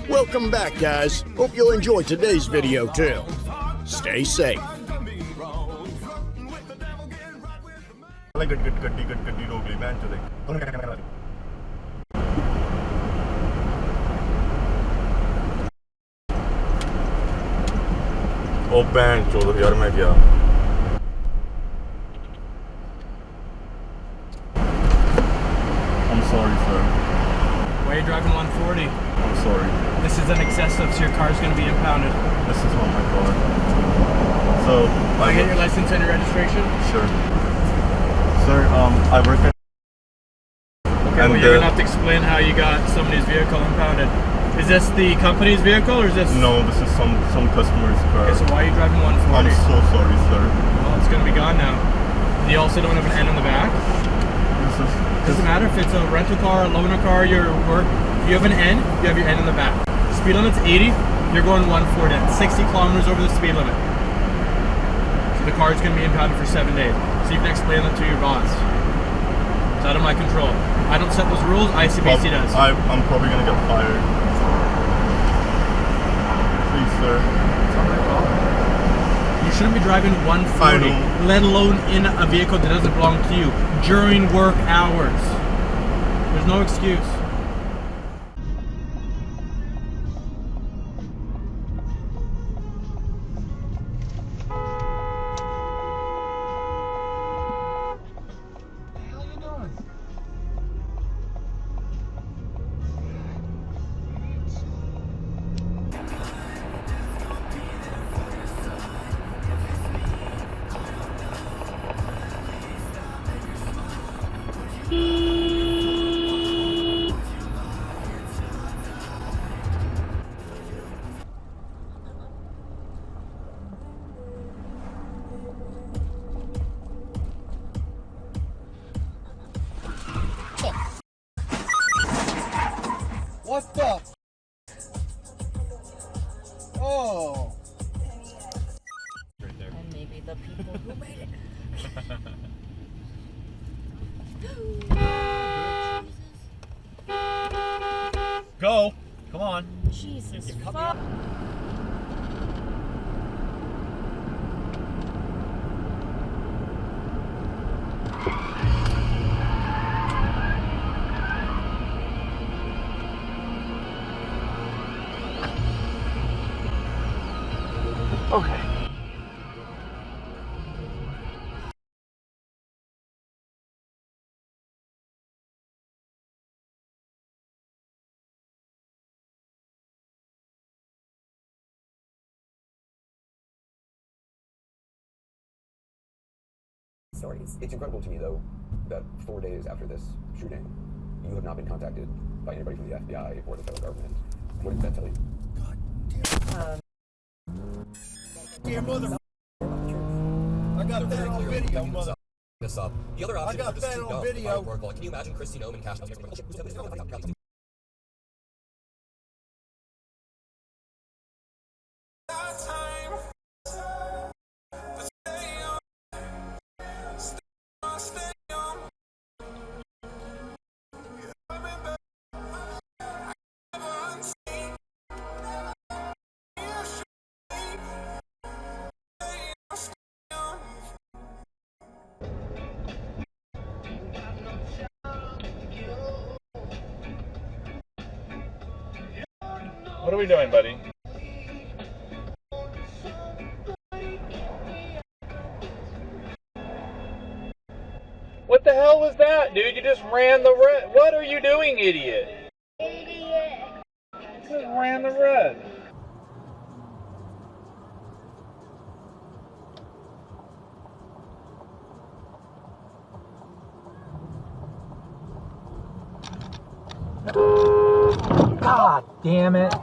Welcome back, guys. Hope you'll enjoy today's video too. Stay safe. ओ band चोदो यार मैं क्या I'm sorry sir. Why are you driving 140? I'm sorry. This is an excessive, so your car's going to be impounded. This is not my car. So Can I get your license and your registration? Sure. Sir, I work at. Okay, well you're going to have to explain how you got somebody's vehicle impounded. Is this the company's vehicle or is this? No, this is some customer's car. Okay, so why are you driving 140? I'm so sorry, sir. Well, it's going to be gone now. You also don't have an N on the back? Doesn't matter if it's a rental car, a loaner car, your work. If you have an N, you have your N in the back. Speed limit's 80, you're going 140 at 60 kilometers over the speed limit. So the car's going to be impounded for 7 days. So you can explain that to your boss. It's out of my control. I don't set those rules, ICBC does. I'm probably going to get fired. Please, sir. It's not my fault. You shouldn't be driving 140, let alone in a vehicle that doesn't belong to you during work hours. There's no excuse. What the? Oh. And maybe the people who made it. Go. Come on. Jesus fuck. Okay. Stories. It's incredible to me, though, that 4 days after this shooting, you have not been contacted by anybody from the FBI or the federal government. What does that tell you? God damn. Dear mother. I got that on video, mother. This up. The other option I got is just that to on go. video. Can you imagine Christy Nome and Cash? What are we doing, buddy? What the hell was that, dude? You just ran the red. What are you doing, idiot? Idiot. You just ran the red. God damn it.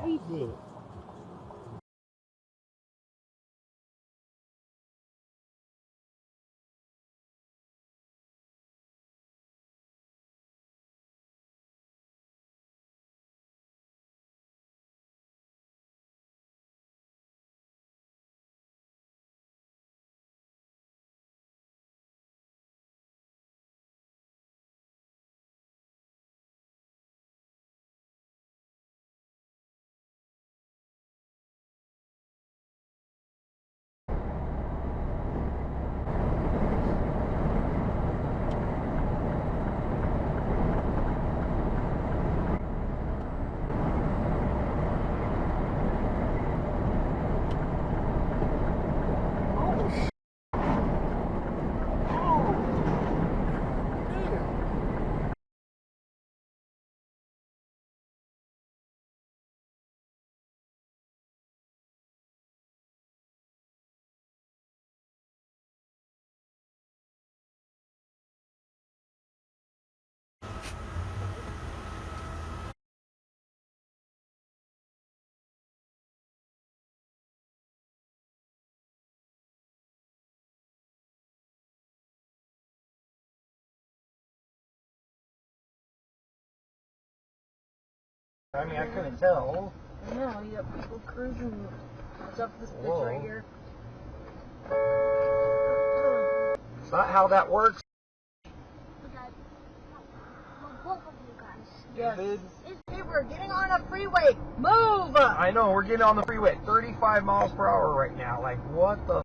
I mean, I couldn't tell. No, you got people cruising. What's up this bitch Whoa. right here? It's not how that works. Both of you guys. Yes. Dude. Hey, we're getting on a freeway. Move! I know, we're getting on the freeway at 35 miles per hour right now. Like, what the?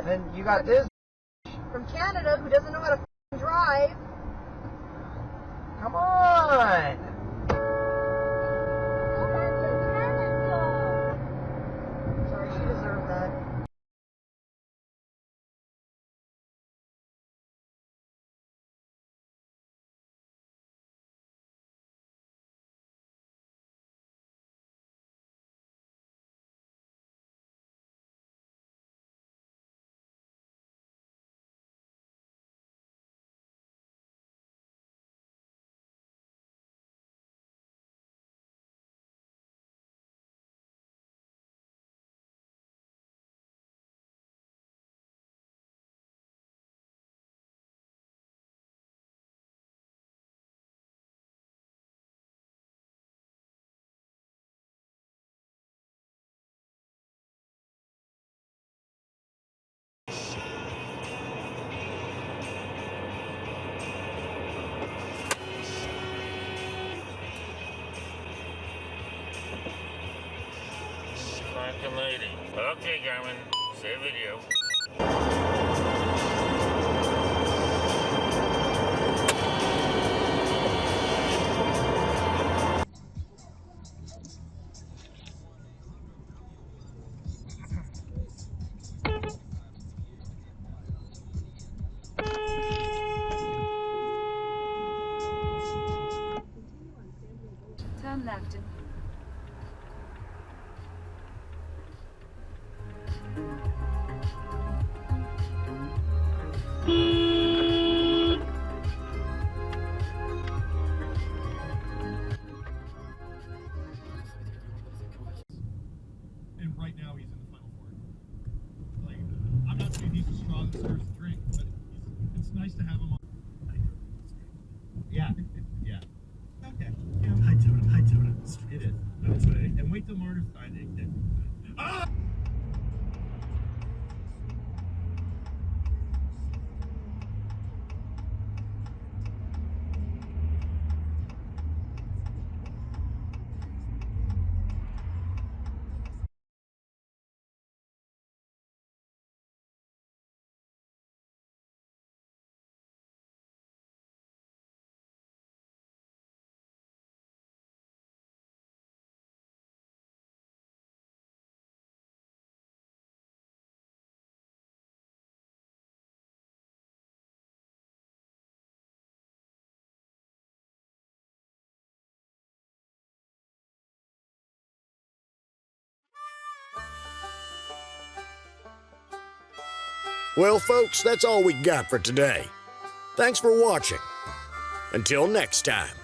And you got this From Canada who doesn't know how to drive. Come on! Sorry, she deserved that. Fucking lady. Okay, Garmin. Save video. Turn left. And right now he's in the final four. Like, I'm not saying he's a straw that serves the drink, but it's nice to have him on. Yeah, yeah. Okay. Yeah. High tone. It is. That's right. And wait till Marty's side. Ah! Well, folks, that's all we got for today. Thanks for watching. Until next time.